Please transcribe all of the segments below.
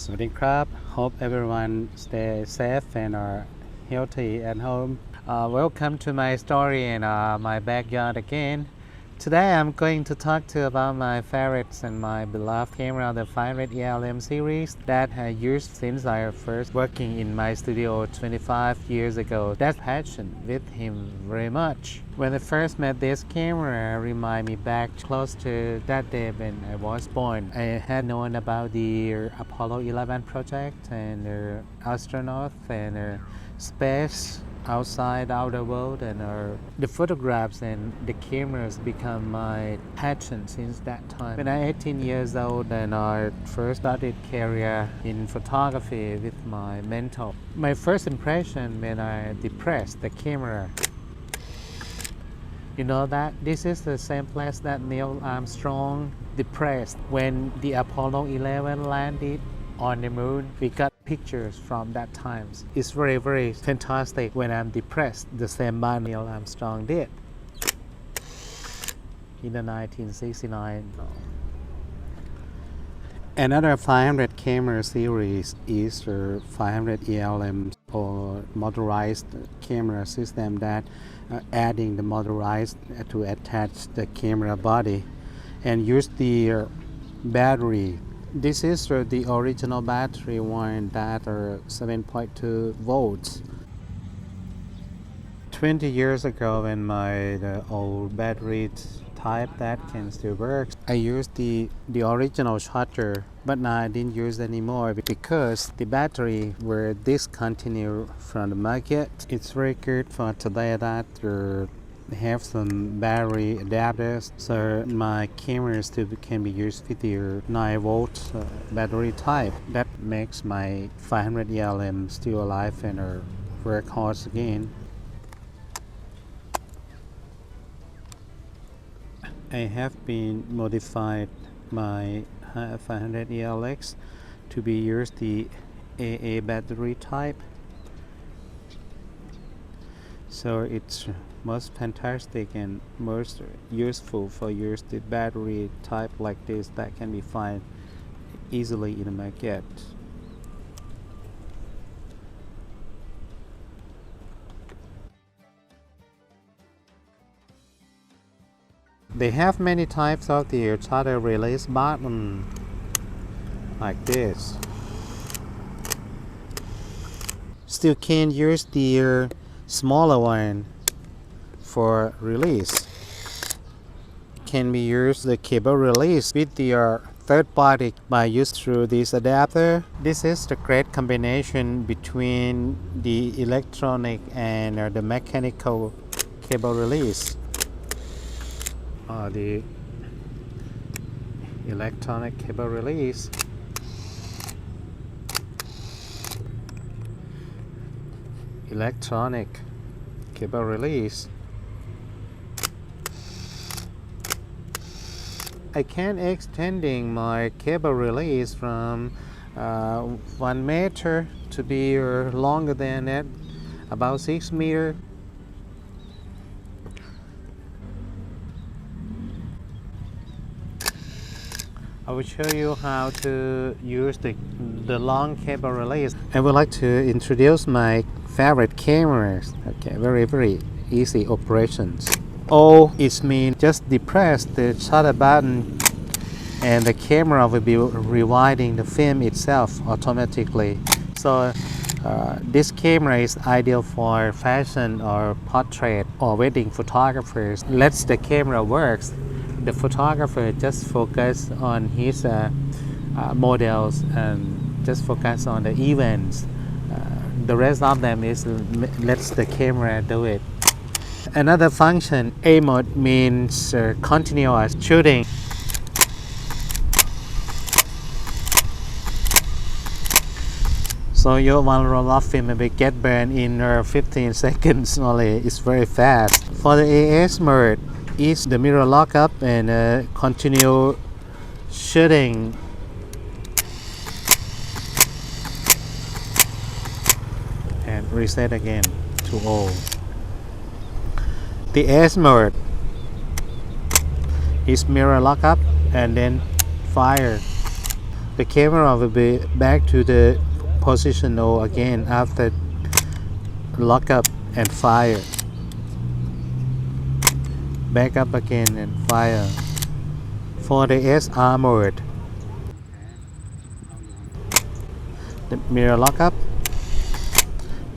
สวัสดีครับ Hope everyone stay safe and are healthy at home. Welcome to my story in my backyard again. Today I'm going to talk to you about my favorites and my beloved camera, the 500 ELM series that I used since I first working in my studio 25 years ago. That passion with him very much. When I first met this camera, remind me back close to that day when I was born. I had known about the Apollo 11 project and astronauts and space outside outer world, and the photographs and the cameras become my passion since that time. When I 18 years old, and I first started career in photography with my mentor. My first impression when I depressed the camera. You know that this is the same place that Neil Armstrong depressed when the Apollo 11 landed on the moon. We got pictures from that time. It's very fantastic when I'm depressed, the same way Neil Armstrong did in the 1969. Another 500 camera series is the 500 ELM or motorized camera system that adding the motorized to attach the camera body and use the battery. This is the original battery one that are 7.2 volts. 20 years ago, when the old battery type that can still work, I used the original charger, but now I didn't use anymore because the battery were discontinued from the market. It's very good for today that have some battery adapters, so my camera still can be used with the 9 volt battery type. That makes my 500 ELM still alive and work hard again. I have been modified my 500 ELX to be used the AA battery type. So it's most fantastic and most useful for use the battery type like this that can be found easily in the market. They have many types of the shutter release button like this. Still can use the smaller one for release. Can be used the cable release with the third party by used through this adapter. This is the great combination between the electronic and the mechanical cable release. The electronic cable release. Electronic cable release. I can extending my cable release from 1 meter to be longer than that, about 6 meters. I will show you how to use the long cable release. I would like to introduce my favorite cameras. Okay, very easy operations. All it means just depress the shutter button and the camera will be rewinding the film itself automatically. So this camera is ideal for fashion or portrait or wedding photographers. Lets the camera works. The photographer just focus on his models and just focus on the events. The rest of them is lets the camera do it. Another function, A mode, means continuous shooting. So your one roll of film will get burned in 15 seconds only. It's very fast. For the AS mode, is the mirror lock up and continue shooting. And reset again to all. The S mode is mirror lock up and then fire. The camera will be back to the position O again after lock up and fire. Back up again and fire. For the S armored, the mirror lock up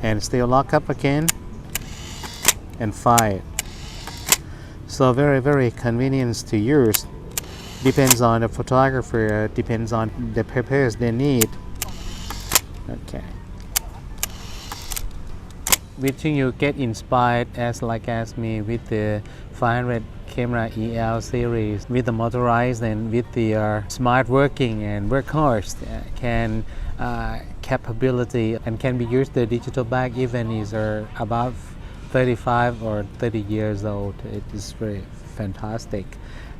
and still lock up again and fire. So very convenient to use. Depends on the photographer, depends on the purpose they need. Okay. Wishing you get inspired as me with the 500 camera EL series, with the motorized and with the smart working and workhorse can capability and can be used the digital bag even is above 35 or 30 years old. It is very fantastic.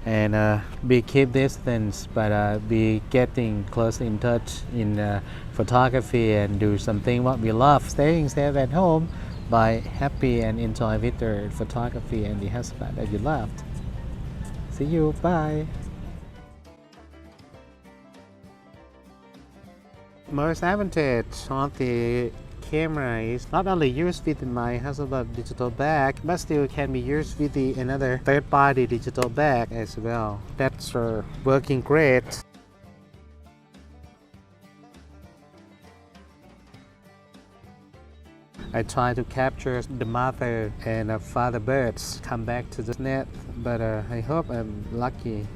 And we keep distance, but we getting close in touch in photography and do something what we love, staying safe at home by happy and enjoy with the photography and the Hasselblad that you loved. See you, bye. Most advantage of the camera is not only used with my Hasselblad digital bag, but still can be used with another third-party digital bag as well. That's working great. I try to capture the mother and father birds come back to the net, but I hope I'm lucky.